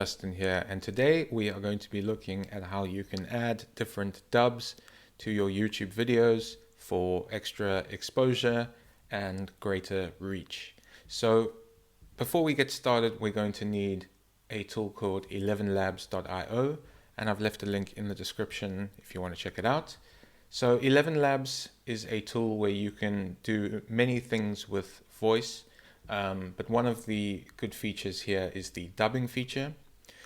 Justin here, and today we are going to be looking at how you can add different dubs to your YouTube videos for extra exposure and greater reach. So before we get started, we're going to need a tool called ElevenLabs.io, and I've left a link in the description if you want to check it out. So ElevenLabs is a tool where you can do many things with voice, but one of the good features here is the dubbing feature.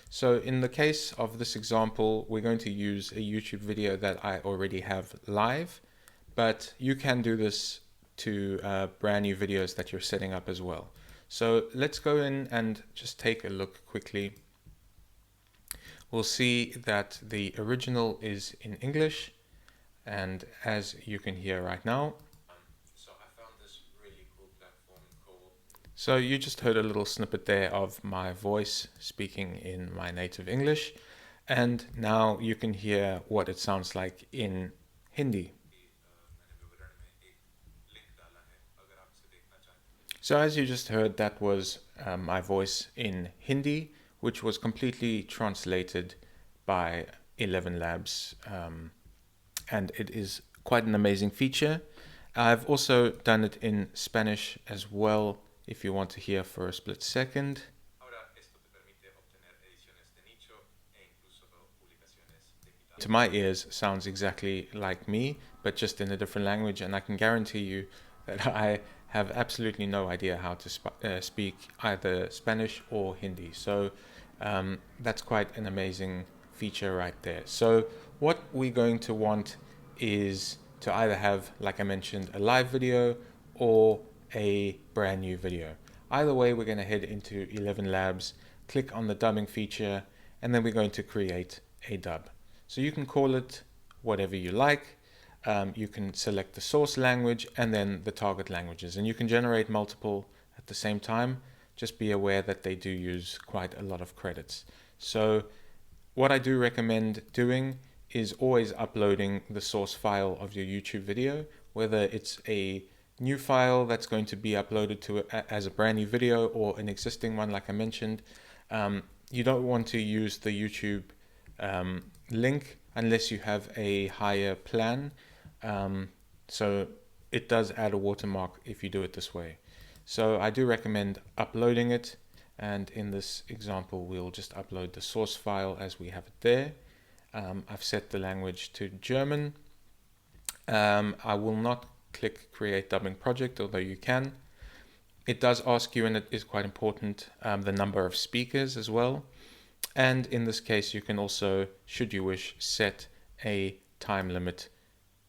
So in the case of this example, we're going to use a YouTube video that I already have live, but you can do this to brand new videos that you're setting up as well. So let's go in and just take a look quickly. We'll see that the original is in English, and as you can hear right now, so you just heard a little snippet there of my voice speaking in my native English, and now you can hear what it sounds like in Hindi. So as you just heard, that was my voice in Hindi, which was completely translated by ElevenLabs, and it is quite an amazing feature. I've also done it in Spanish as well, if you want to hear for a split second. To my ears, sounds exactly like me, but just in a different language, and I can guarantee you that I have absolutely no idea how to speak either Spanish or Hindi. So that's quite an amazing feature right there. So what we're going to want is to either have, like I mentioned, a live video or a brand new video. Either way, we're going to head into ElevenLabs, click on the dubbing feature, and then we're going to create a dub. So you can call it whatever you like. You can select the source language and then the target languages, and you can generate multiple at the same time. Just be aware that they do use quite a lot of credits. So what I do recommend doing is always uploading the source file of your YouTube video, whether it's a new file that's going to be uploaded to as a brand new video or an existing one like I mentioned. You don't want to use the YouTube link unless you have a higher plan. So it does add a watermark if you do it this way. So I do recommend uploading it, and in this example we'll just upload the source file as we have it there. I've set the language to German. I will not click create dubbing project, although you can. It does ask you, and it is quite important, the number of speakers as well. And in this case, you can also, should you wish, set a time limit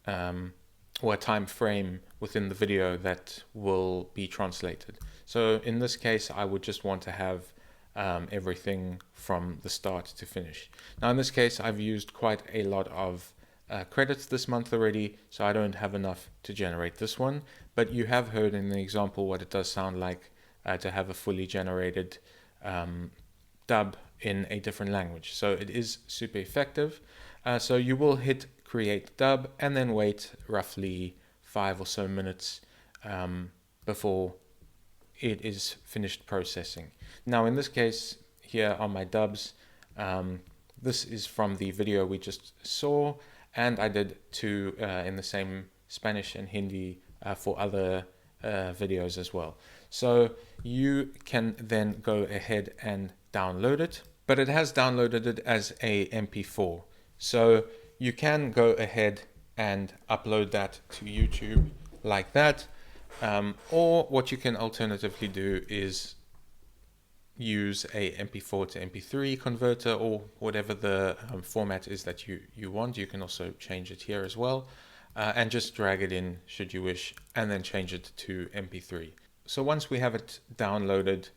or a time frame within the video that will be translated. So in this case, I would just want to have everything from the start to finish. Now in this case, I've used quite a lot of credits this month already, so I don't have enough to generate this one, but you have heard in the example what it does sound like to have a fully generated dub in a different language. So it is super effective. So you will hit create dub and then wait roughly 5 or so minutes before it is finished processing. Now in this case here are my dubs. This is from the video we just saw, and I did two in the same Spanish and Hindi for other videos as well. So you can then go ahead and download it, but it has downloaded it as a MP4. So you can go ahead and upload that to YouTube like that. Or what you can alternatively do is use a MP4 to MP3 converter, or whatever the format is that you want. You can also change it here as well, and just drag it in should you wish, and then change it to MP3. So once we have it downloaded,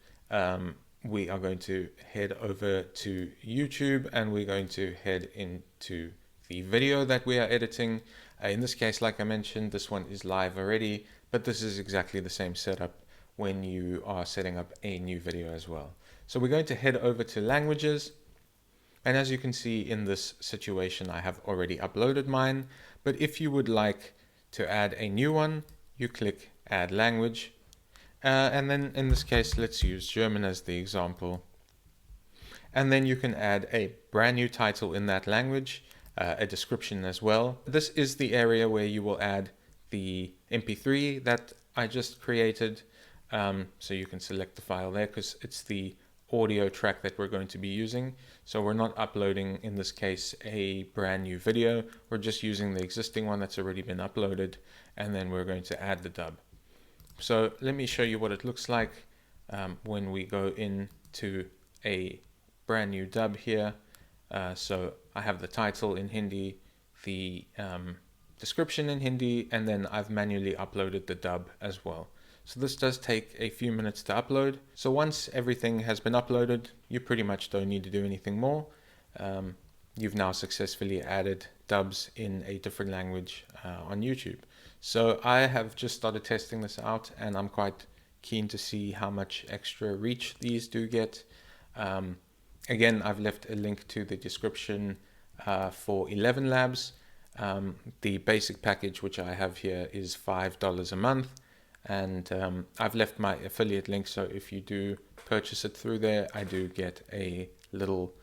we are going to head over to YouTube, and we're going to head into the video that we are editing. In this case, like I mentioned, this one is live already, but this is exactly the same setup when you are setting up a new video as well. So we're going to head over to languages, and as you can see in this situation, I have already uploaded mine, but if you would like to add a new one, you click add language, and then in this case let's use German as the example, And then you can add a brand new title in that language, a description as well. This is the area where you will add the MP3 that I just created. So you can select the file there because it's the audio track that we're going to be using. So we're not uploading, in this case, a brand new video. We're just using the existing one that's already been uploaded, and then we're going to add the dub. So let me show you what it looks like when we go into a brand new dub here. So I have the title in Hindi, the description in Hindi, and then I've manually uploaded the dub as well. So this does take a few minutes to upload. So once everything has been uploaded, you pretty much don't need to do anything more. You've now successfully added dubs in a different language on YouTube. So I have just started testing this out, and I'm quite keen to see how much extra reach these do get. Again, I've left a link to the description for ElevenLabs. The basic package, which I have here, is $5 a month. And I've left my affiliate link, so if you do purchase it through there, I do get a little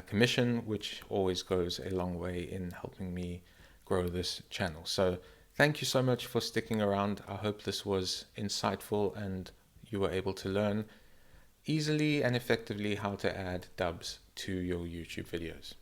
commission, which always goes a long way in helping me grow this channel. So thank you so much for sticking around. I hope this was insightful and you were able to learn easily and effectively how to add dubs to your YouTube videos.